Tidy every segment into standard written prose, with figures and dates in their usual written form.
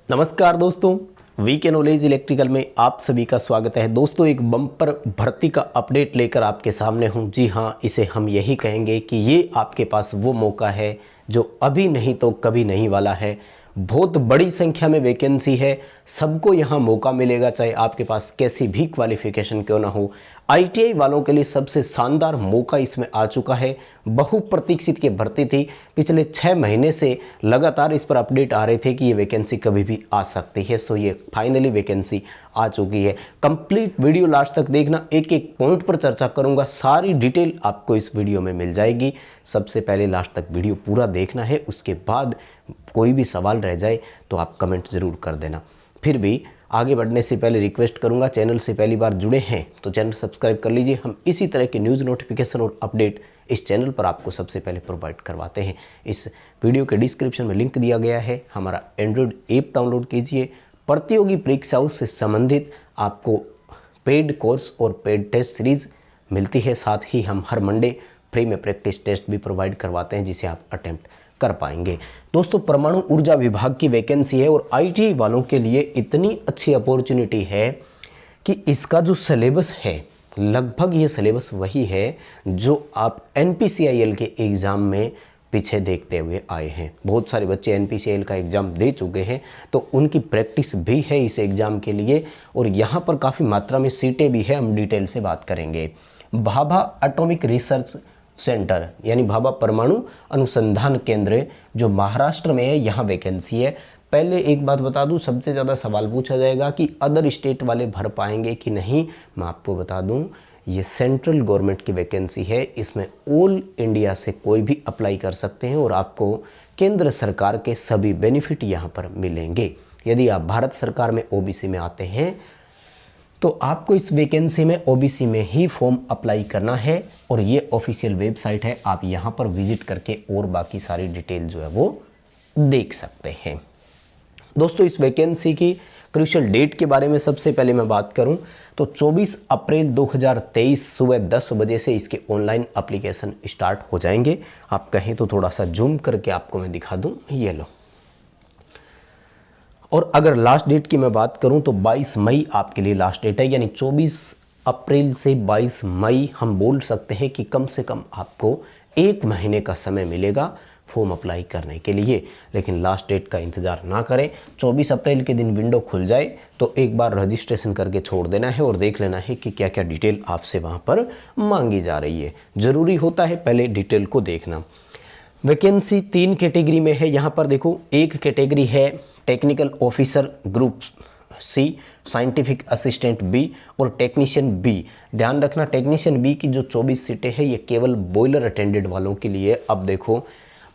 नमस्कार दोस्तों, VK knowledge electrical में आप सभी का स्वागत है। दोस्तों, एक बम्पर भर्ती का अपडेट लेकर आपके सामने हूं। जी हां, इसे हम यही कहेंगे कि ये आपके पास वो मौका है जो अभी नहीं तो कभी नहीं वाला है। बहुत बड़ी संख्या में वैकेंसी है, सबको यहाँ मौका मिलेगा, चाहे आपके पास कैसी भी क्वालिफिकेशन क्यों ना हो। आईटीआई वालों के लिए सबसे शानदार मौका इसमें आ चुका है। बहुप्रतीक्षित की भर्ती थी, पिछले 6 महीने से लगातार इस पर अपडेट आ रहे थे कि ये वैकेंसी कभी भी आ सकती है। सो ये फाइनली वैकेंसी आ चुकी है। कंप्लीट वीडियो लास्ट तक देखना, एक एक पॉइंट पर चर्चा करूंगा, सारी डिटेल आपको इस वीडियो में मिल जाएगी। सबसे पहले लास्ट तक वीडियो पूरा देखना है, उसके बाद कोई भी सवाल रह जाए तो आप कमेंट ज़रूर कर देना। फिर भी आगे बढ़ने से पहले रिक्वेस्ट करूंगा, चैनल से पहली बार जुड़े हैं तो चैनल सब्सक्राइब कर लीजिए। हम इसी तरह के न्यूज़ नोटिफिकेशन और अपडेट इस चैनल पर आपको सबसे पहले प्रोवाइड करवाते हैं। इस वीडियो के डिस्क्रिप्शन में लिंक दिया गया है, हमारा एंड्रॉयड ऐप डाउनलोड कीजिए। प्रतियोगी परीक्षाओं से संबंधित आपको पेड कोर्स और पेड टेस्ट सीरीज़ मिलती है। साथ ही हम हर मंडे फ्री में प्रैक्टिस टेस्ट भी प्रोवाइड करवाते हैं, जिसे आप अटेम्प्ट कर पाएंगे। दोस्तों, परमाणु ऊर्जा विभाग की वैकेंसी है और आईटीआई वालों के लिए इतनी अच्छी अपॉर्चुनिटी है कि इसका जो सिलेबस है, लगभग ये सिलेबस वही है जो आप एनपीसीआईएल के एग्ज़ाम में पीछे देखते हुए आए हैं। बहुत सारे बच्चे एनपीसीआईएल का एग्ज़ाम दे चुके हैं, तो उनकी प्रैक्टिस भी है इस एग्ज़ाम के लिए। और यहाँ पर काफ़ी मात्रा में सीटें भी है, हम डिटेल से बात करेंगे। भाभा एटॉमिक रिसर्च सेंटर यानी भाभा परमाणु अनुसंधान केंद्र जो महाराष्ट्र में है, यहाँ वैकेंसी है। पहले एक बात बता दूं, सबसे ज़्यादा सवाल पूछा जाएगा कि अदर स्टेट वाले भर पाएंगे कि नहीं। मैं आपको बता दूं, ये सेंट्रल गवर्नमेंट की वैकेंसी है। इसमें ऑल इंडिया से कोई भी अप्लाई कर सकते हैं और आपको केंद्र सरकार के सभी बेनिफिट यहाँ पर मिलेंगे। यदि आप भारत सरकार में ओबीसी में आते हैं तो आपको इस वैकेंसी में ओबीसी में ही फॉर्म अप्लाई करना है। और ये ऑफिशियल वेबसाइट है, आप यहाँ पर विजिट करके और बाकी सारी डिटेल जो है वो देख सकते हैं। दोस्तों, इस वैकेंसी की क्रूशियल डेट के बारे में सबसे पहले मैं बात करूं तो 24 अप्रैल 2023 सुबह 10 बजे से इसके ऑनलाइन एप्लीकेशन स्टार्ट हो जाएंगे। आप कहें तो थोड़ा सा जूम करके आपको मैं दिखा दूं, ये लो। और अगर लास्ट डेट की मैं बात करूं तो 22 मई आपके लिए लास्ट डेट है, यानी 24 अप्रैल से 22 मई हम बोल सकते हैं कि कम से कम आपको 1 महीने का समय मिलेगा फॉर्म अप्लाई करने के लिए। लेकिन लास्ट डेट का इंतज़ार ना करें, 24 अप्रैल के दिन विंडो खुल जाए तो एक बार रजिस्ट्रेशन करके छोड़ देना है और देख लेना है कि क्या क्या डिटेल आपसे वहाँ पर मांगी जा रही है। ज़रूरी होता है पहले डिटेल को देखना। वैकेंसी 3 कैटेगरी में है। यहाँ पर देखो, एक कैटेगरी है technical officer group C, scientific assistant B और टेक्नीशियन बी। ध्यान रखना, टेक्नीशियन बी की जो 24 सीटें हैं ये केवल बॉयलर अटेंडेंट वालों के लिए। अब देखो,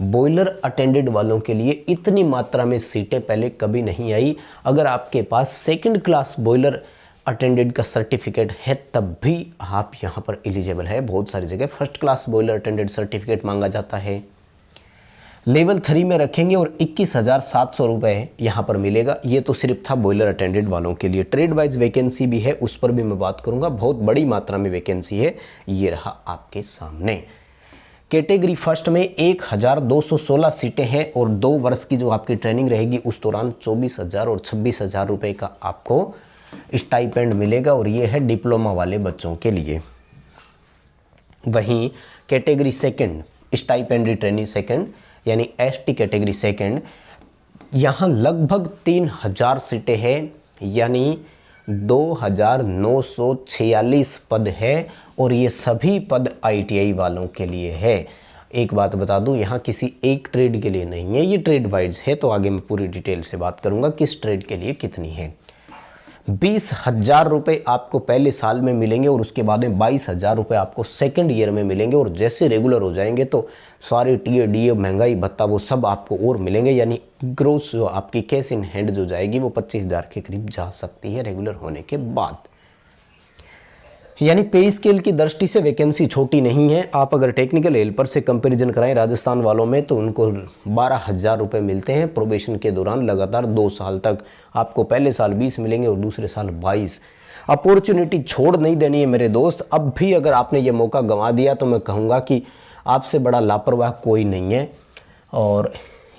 बॉयलर अटेंडेंट वालों के लिए इतनी मात्रा में सीटें पहले कभी नहीं आई। अगर आपके पास सेकंड क्लास बॉयलर अटेंडेंट का सर्टिफिकेट है तब भी आप यहाँ पर एलिजिबल है। बहुत सारी जगह first class boiler attendant certificate मांगा जाता है। लेवल 3 में रखेंगे और 21,700 रुपये यहाँ पर मिलेगा। ये तो सिर्फ था बॉयलर अटेंडेंट वालों के लिए। ट्रेड वाइज वैकेंसी भी है, उस पर भी मैं बात करूँगा। बहुत बड़ी मात्रा में वैकेंसी है, ये रहा आपके सामने। कैटेगरी फर्स्ट में 1216 सीटें हैं और 2 वर्ष की जो आपकी ट्रेनिंग रहेगी उस दौरान 24,000 और 26,000 रुपये का आपको स्टाइपेंड मिलेगा और ये है डिप्लोमा वाले बच्चों के लिए। वहीं category second, stipendiary training second यानी एसटी कैटेगरी सेकंड, यहाँ लगभग 3,000 सीटें हैं, यानी 2,946 पद है और ये सभी पद आईटीआई वालों के लिए है। एक बात बता दूं, यहाँ किसी एक ट्रेड के लिए नहीं है, ये ट्रेड वाइज है। तो आगे मैं पूरी डिटेल से बात करूँगा किस ट्रेड के लिए कितनी है। 20,000 रुपये आपको पहले साल में मिलेंगे और उसके बाद में 22,000 रुपये आपको सेकंड ईयर में मिलेंगे। और जैसे रेगुलर हो जाएंगे तो सारे टीए डीए महंगाई भत्ता वो सब आपको और मिलेंगे, यानी ग्रोस जो आपकी कैश इन हैंड जो जाएगी वो 25,000 के करीब जा सकती है रेगुलर होने के बाद। यानी पे स्केल की दृष्टि से वैकेंसी छोटी नहीं है। आप अगर टेक्निकल हेल्पर से कंपैरिजन कराएं राजस्थान वालों में तो उनको 12,000 रुपये मिलते हैं प्रोबेशन के दौरान लगातार 2 साल तक। आपको पहले साल 20 मिलेंगे और दूसरे साल 22। अपॉर्चुनिटी छोड़ नहीं देनी है मेरे दोस्त। अब भी अगर आपने ये मौका गंवा दिया तो मैं कहूँगा कि आपसे बड़ा लापरवाह कोई नहीं है। और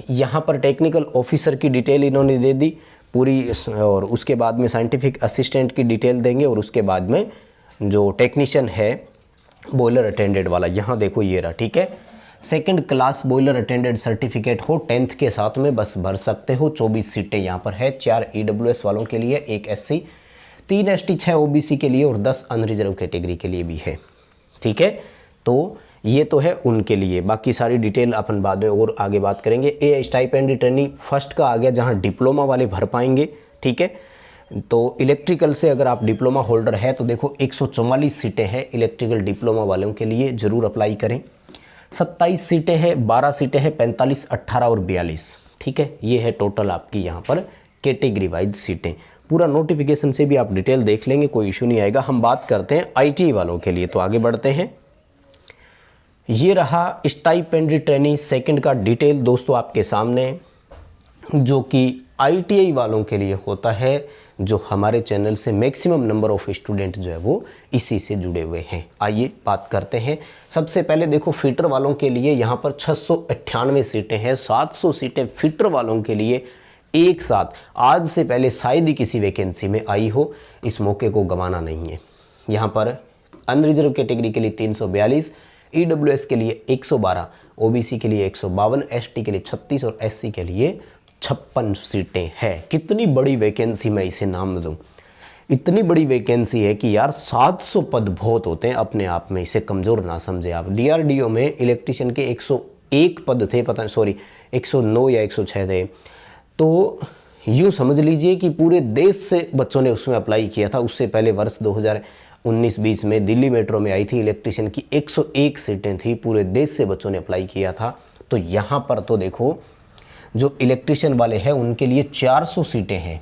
यहाँ पर टेक्निकल ऑफिसर की डिटेल इन्होंने दे दी। पूरी, और उसके बाद में साइंटिफिक असिस्टेंट की डिटेल देंगे, और उसके बाद में जो टेक्नीशियन है बॉयलर अटेंडेंट वाला, यहाँ देखो ये रहा, ठीक है। Second class boiler attendant certificate हो 10th के साथ में बस भर सकते हो। 24 सीटें यहाँ पर है, 4 EWS वालों के लिए, 1 SC, 3 ST, 6 OBC के लिए और 10 अनरिजर्व कैटेगरी के लिए भी है, ठीक है। तो ये तो है उनके लिए, बाकी सारी डिटेल अपन बाद में और आगे बात करेंगे। ए स्टाइपेंड ट्रेनी फर्स्ट का आ गया, जहाँ डिप्लोमा वाले भर पाएंगे, ठीक है। तो इलेक्ट्रिकल से अगर आप डिप्लोमा होल्डर है तो देखो 144 सीटें हैं इलेक्ट्रिकल डिप्लोमा वालों के लिए, ज़रूर अप्लाई करें। 27 सीटें हैं, 12 सीटें हैं, 45, 18 और 42, ठीक है। ये है टोटल आपकी यहाँ पर कैटेगरी वाइज सीटें। पूरा नोटिफिकेशन से भी आप डिटेल देख लेंगे, कोई इशू नहीं आएगा। हम बात करते हैं ITI वालों के लिए, तो आगे बढ़ते हैं। ये रहा स्टाइपेंड्री ट्रेनिंग सेकंड का डिटेल दोस्तों आपके सामने, जो कि ITI वालों के लिए होता है, जो हमारे चैनल से मैक्सिमम नंबर ऑफ स्टूडेंट जो है वो इसी से जुड़े हुए हैं। आइए बात करते हैं। सबसे पहले देखो फिटर वालों के लिए यहाँ पर 698 सीटें हैं, 700 सीटें फिटर वालों के लिए एक साथ। आज से पहले शायद ही किसी वैकेंसी में आई हो, इस मौके को गंवाना नहीं है। यहाँ पर अनरिजर्व कैटेगरी के लिए 342, EWS के लिए 112, OBC के लिए 152, ST के लिए 36 और SC के लिए 56 सीटें हैं। कितनी बड़ी वैकेंसी, मैं इसे नाम दूं, इतनी बड़ी वैकेंसी है कि यार 700 पद बहुत होते हैं अपने आप में, इसे कमज़ोर ना समझे आप। DRDO में इलेक्ट्रिशियन के 101 पद थे, पता नहीं, सॉरी 109 या 106 थे। तो यूँ समझ लीजिए कि पूरे देश से बच्चों ने उसमें अप्लाई किया था। उससे पहले वर्ष 2019-20 में दिल्ली मेट्रो में आई थी इलेक्ट्रिशियन की 101 सीटें थी, पूरे देश से बच्चों ने अप्लाई किया था। तो यहाँ पर तो देखो जो इलेक्ट्रिशियन वाले हैं उनके लिए 400 सीटें हैं।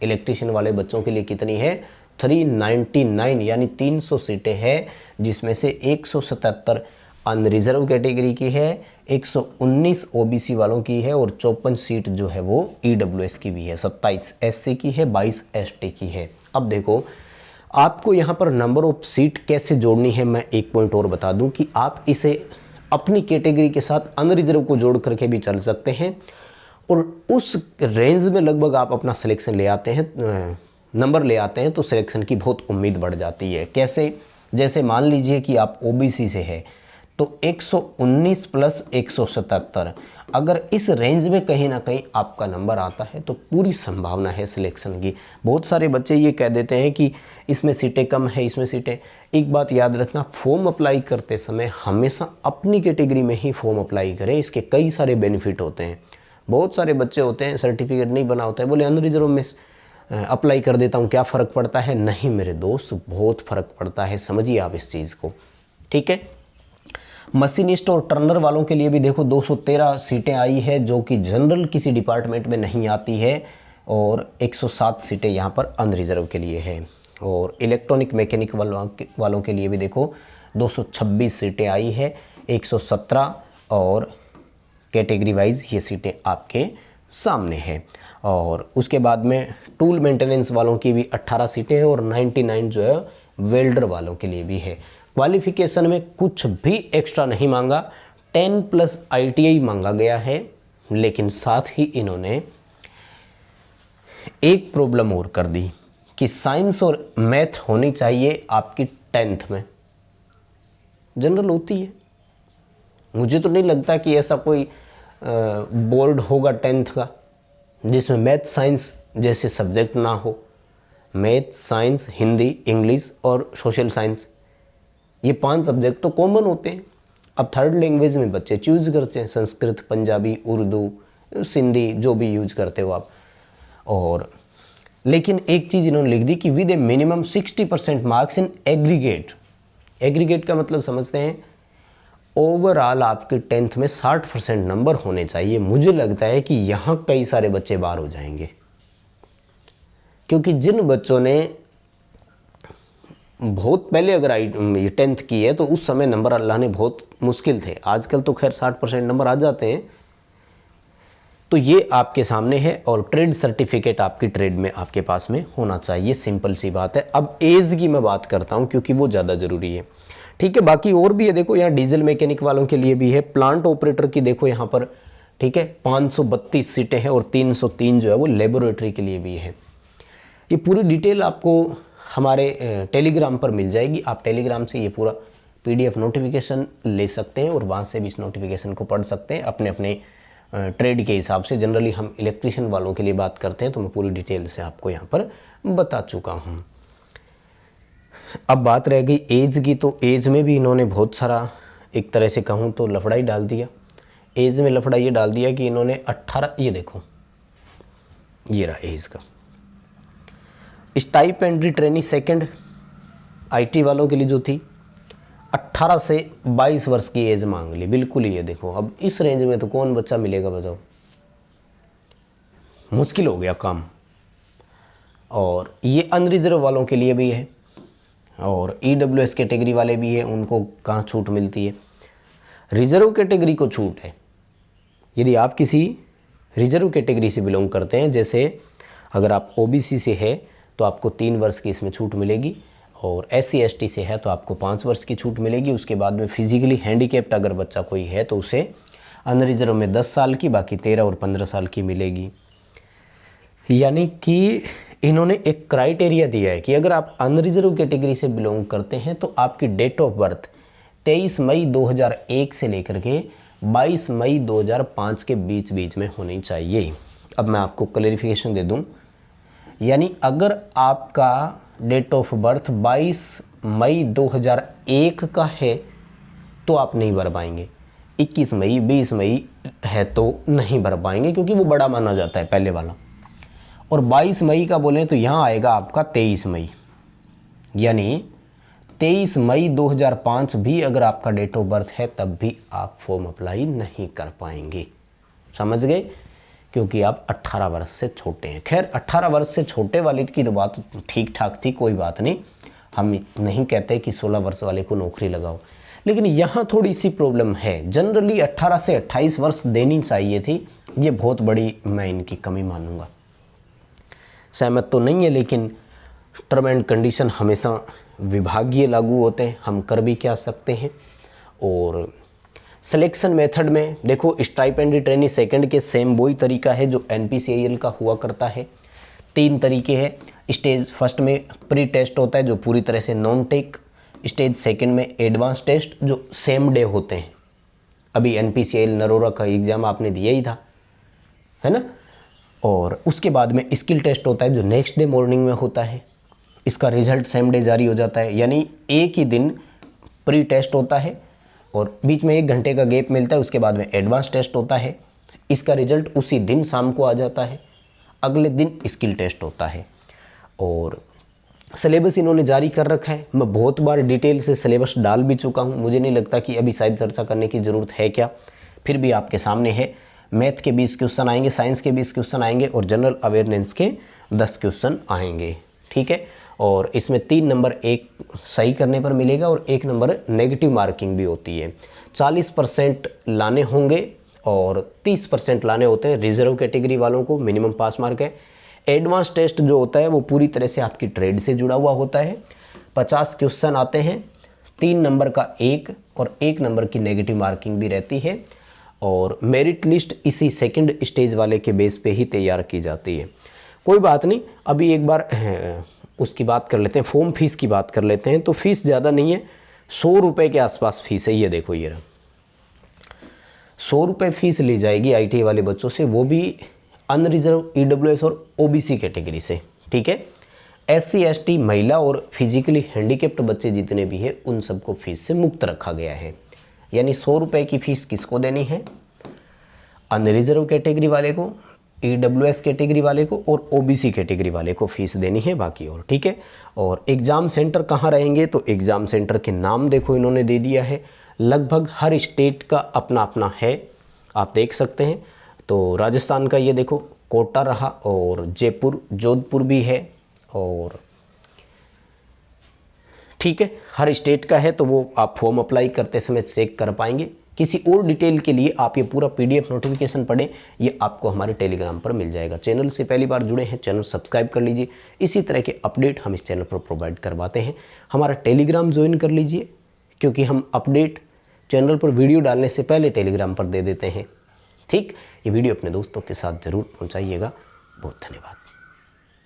इलेक्ट्रिशियन वाले बच्चों के लिए कितनी है? 399 यानी 300 सीटें हैं, जिसमें से 177 अनरिजर्व कैटेगरी की है, 119 OBC वालों की है और 54 सीट जो है वो EWS की भी है, 27 SC की है, 22 ST की है। अब देखो आपको यहाँ पर नंबर ऑफ सीट कैसे जोड़नी है, मैं एक पॉइंट और बता दूँ कि आप इसे अपनी कैटेगरी के साथ अनरिजर्व को जोड़ करके भी चल सकते हैं, और उस रेंज में लगभग आप अपना सिलेक्शन ले आते हैं, नंबर ले आते हैं, तो सिलेक्शन की बहुत उम्मीद बढ़ जाती है। कैसे? जैसे मान लीजिए कि आप OBC से है तो 119 प्लस 177, अगर इस रेंज में कहीं ना कहीं आपका नंबर आता है तो पूरी संभावना है सिलेक्शन की। बहुत सारे बच्चे ये कह देते हैं कि इसमें सीटें कम है, इसमें सीटें। एक बात याद रखना, फॉर्म अप्लाई करते समय हमेशा अपनी कैटेगरी में ही फॉर्म अप्लाई करें, इसके कई सारे बेनिफिट होते हैं। बहुत सारे बच्चे होते हैं सर्टिफिकेट नहीं बना होता है, बोले अनरिजर्व में अप्लाई कर देता हूँ, क्या फ़र्क पड़ता है? नहीं मेरे दोस्त, बहुत फ़र्क पड़ता है, समझिए आप इस चीज़ को, ठीक है। मशीनिस्ट और टर्नर वालों के लिए भी देखो 213 सीटें आई है, जो कि जनरल किसी डिपार्टमेंट में नहीं आती है, और 107 सीटें यहाँ पर अनरिजर्व के लिए है। और इलेक्ट्रॉनिक मैकेनिक वालों के लिए भी देखो 226 सीटें आई है, 117, और कैटेगरी वाइज ये सीटें आपके सामने हैं। और उसके बाद में टूल मेंटेनेंस वालों की भी 18 सीटें हैं, और 99 जो है वेल्डर वालों के लिए भी है। क्वालिफिकेशन में कुछ भी एक्स्ट्रा नहीं मांगा, 10 प्लस ITI मांगा गया है, लेकिन साथ ही इन्होंने एक प्रॉब्लम और कर दी कि साइंस और मैथ होनी चाहिए आपकी 10th में। जनरल होती है, मुझे तो नहीं लगता कि ऐसा कोई बोर्ड होगा 10th का जिसमें मैथ साइंस जैसे सब्जेक्ट ना हो। मैथ, साइंस, हिंदी, इंग्लिश और सोशल साइंस, ये 5 सब्जेक्ट तो कॉमन होते हैं। अब थर्ड लैंग्वेज में बच्चे चूज करते हैं, संस्कृत, पंजाबी, उर्दू, सिंधी, जो भी यूज करते हो आप। और लेकिन एक चीज़ इन्होंने लिख दी कि with A minimum 60% marks in aggregate. Aggregate का मतलब समझते हैं, ओवरऑल आपके 10th में 60% नंबर होने चाहिए। मुझे लगता है कि यहाँ कई सारे बच्चे बाहर हो जाएंगे, क्योंकि जिन बच्चों ने बहुत पहले अगर ये 10th की है तो उस समय नंबर अल्लाह ने बहुत मुश्किल थे। आजकल तो खैर 60% नंबर आ जाते हैं। तो ये आपके सामने है, और ट्रेड सर्टिफिकेट आपकी ट्रेड में आपके पास में होना चाहिए, सिंपल सी बात है। अब एज की मैं बात करता हूँ क्योंकि वो ज़्यादा ज़रूरी है, ठीक है। बाकी और भी है, देखो यहाँ डीजल मैकेनिक वालों के लिए भी है, प्लांट ऑपरेटर की देखो यहाँ पर ठीक है। 532 सीटें हैं और 303 जो है वो लेबोरेटरी के लिए भी है। ये पूरी डिटेल आपको हमारे टेलीग्राम पर मिल जाएगी। आप टेलीग्राम से ये पूरा PDF नोटिफिकेशन ले सकते हैं और वहाँ से भी इस नोटिफिकेशन को पढ़ सकते हैं अपने अपने ट्रेड के हिसाब से। जनरली हम इलेक्ट्रिशियन वालों के लिए बात करते हैं, तो मैं पूरी डिटेल से आपको यहाँ पर बता चुका हूँ। अब बात रह गई एज की, तो एज में भी इन्होंने बहुत सारा, एक तरह से कहूँ तो लफड़ा ही डाल दिया। एज में लफड़ा ये डाल दिया कि इन्होंने 18, ये देखो ये रहा एज का। स्टाइपेंड्री ट्रेनी सेकंड IT वालों के लिए जो थी 18 से 22 वर्ष की एज मांग ली, बिल्कुल ही। ये देखो अब इस रेंज में तो कौन बच्चा मिलेगा बताओ, मुश्किल हो गया काम। और ये अनरिजर्व वालों के लिए भी है और EWS कैटेगरी वाले भी हैं, उनको कहाँ छूट मिलती है। रिजर्व कैटेगरी को छूट है। यदि आप किसी रिजर्व कैटेगरी से बिलोंग करते हैं, जैसे अगर आप OBC से है तो आपको 3 वर्ष की इसमें छूट मिलेगी, और SC ST से है तो आपको 5 वर्ष की छूट मिलेगी। उसके बाद में फिजिकली हैंडीकैप्ड अगर बच्चा कोई है तो उसे अनरिजर्व में 10 साल की, बाकी 13 और 15 साल की मिलेगी। यानी कि इन्होंने एक क्राइटेरिया दिया है कि अगर आप अनरिजर्व कैटेगरी से बिलोंग करते हैं तो आपकी डेट ऑफ बर्थ 23 मई 2001 से लेकर के 22 मई 2005 के बीच में होनी चाहिए। अब मैं आपको क्लैरिफिकेशन दे दूं, यानी अगर आपका डेट ऑफ बर्थ 22 मई 2001 का है तो आप नहीं भर पाएंगे। 21 मई 20 मई है तो नहीं भर पाएंगे, क्योंकि वो बड़ा माना जाता है पहले वाला। और 22 मई का बोलें तो यहाँ आएगा आपका 23 मई, यानी 23 मई 2005 भी अगर आपका डेट ऑफ बर्थ है तब भी आप फॉर्म अप्लाई नहीं कर पाएंगे। समझ गए, क्योंकि आप 18 वर्ष से छोटे हैं। खैर 18 वर्ष से छोटे वाले की तो बात ठीक ठाक थी, कोई बात नहीं। हम नहीं कहते कि 16 वर्ष वाले को नौकरी लगाओ, लेकिन यहाँ थोड़ी सी प्रॉब्लम है। जनरली 18 से 28 वर्ष देनी चाहिए थी, ये बहुत बड़ी मैं इनकी कमी मानूंगा। सहमत तो नहीं है, लेकिन टर्म एंड कंडीशन हमेशा विभागीय लागू होते हैं, हम कर भी क्या सकते हैं। और सिलेक्शन मेथड में देखो, स्टाइपेंड्री ट्रेनी सेकंड के सेम वही तरीका है जो NPCIL का हुआ करता है। 3 तरीके हैं। स्टेज फर्स्ट में प्री टेस्ट होता है जो पूरी तरह से नॉन टेक, स्टेज सेकंड में एडवांस टेस्ट जो सेम डे होते हैं। अभी NPCIL नरोरा का एग्ज़ाम आपने दिया ही था, है ना। और उसके बाद में स्किल टेस्ट होता है जो नेक्स्ट डे मॉर्निंग में होता है। इसका रिजल्ट सेम डे जारी हो जाता है, यानी एक ही दिन प्री टेस्ट होता है और बीच में 1 घंटे का गैप मिलता है। उसके बाद में एडवांस टेस्ट होता है, इसका रिजल्ट उसी दिन शाम को आ जाता है। अगले दिन स्किल टेस्ट होता है। और सिलेबस इन्होंने जारी कर रखा है। मैं बहुत बार डिटेल से सिलेबस डाल भी चुका हूँ, मुझे नहीं लगता कि अभी शायद चर्चा करने की ज़रूरत है क्या। फिर भी आपके सामने है। मैथ के 20 क्वेश्चन आएंगे, साइंस के 20 क्वेश्चन आएंगे और जनरल अवेयरनेस के 10 क्वेश्चन आएंगे, ठीक है। और इसमें 3 नंबर एक सही करने पर मिलेगा और 1 नंबर नेगेटिव मार्किंग भी होती है। 40% लाने होंगे और 30% लाने होते हैं रिजर्व कैटेगरी वालों को, मिनिमम पास मार्क है। एडवांस टेस्ट जो होता है वो पूरी तरह से आपकी ट्रेड से जुड़ा हुआ होता है। 50 क्वेश्चन आते हैं, 3 नंबर का 1 और 1 नंबर की नेगेटिव मार्किंग भी रहती है। और मेरिट लिस्ट इसी सेकंड स्टेज वाले के बेस पे ही तैयार की जाती है। कोई बात नहीं, अभी एक बार उसकी बात कर लेते हैं, फॉर्म फीस की बात कर लेते हैं। तो फीस ज़्यादा नहीं है, 100 रुपये के आसपास फीस है। ये देखो, ये रहा 100 रुपये फीस ली जाएगी ITI वाले बच्चों से, वो भी अनरिजर्व, EWS और OBC कैटेगरी से, ठीक है। SC ST महिला और फिजिकली हैंडीकैप्ड बच्चे जितने भी हैं उन सबको फीस से मुक्त रखा गया है। यानी 100 रुपये की फ़ीस किसको देनी है? अनरिजर्व कैटेगरी वाले को, EWS कैटेगरी वाले को और OBC कैटेगरी वाले को फ़ीस देनी है, बाकी और, ठीक है। और एग्ज़ाम सेंटर कहाँ रहेंगे? तो एग्ज़ाम सेंटर के नाम देखो इन्होंने दे दिया है। लगभग हर स्टेट का अपना अपना है, आप देख सकते हैं। तो राजस्थान का ये देखो कोटा रहा, और जयपुर, जोधपुर भी है, और ठीक है, हर स्टेट का है। तो वो आप फॉर्म अप्लाई करते समय चेक कर पाएंगे। किसी और डिटेल के लिए आप ये पूरा PDF नोटिफिकेशन पढ़ें, ये आपको हमारे टेलीग्राम पर मिल जाएगा। चैनल से पहली बार जुड़े हैं, चैनल सब्सक्राइब कर लीजिए। इसी तरह के अपडेट हम इस चैनल पर प्रोवाइड करवाते हैं। हमारा टेलीग्राम ज्वाइन कर लीजिए, क्योंकि हम अपडेट चैनल पर वीडियो डालने से पहले टेलीग्राम पर दे देते हैं, ठीक, ये वीडियो अपने दोस्तों के साथ ज़रूर पहुँचाइएगा। बहुत धन्यवाद।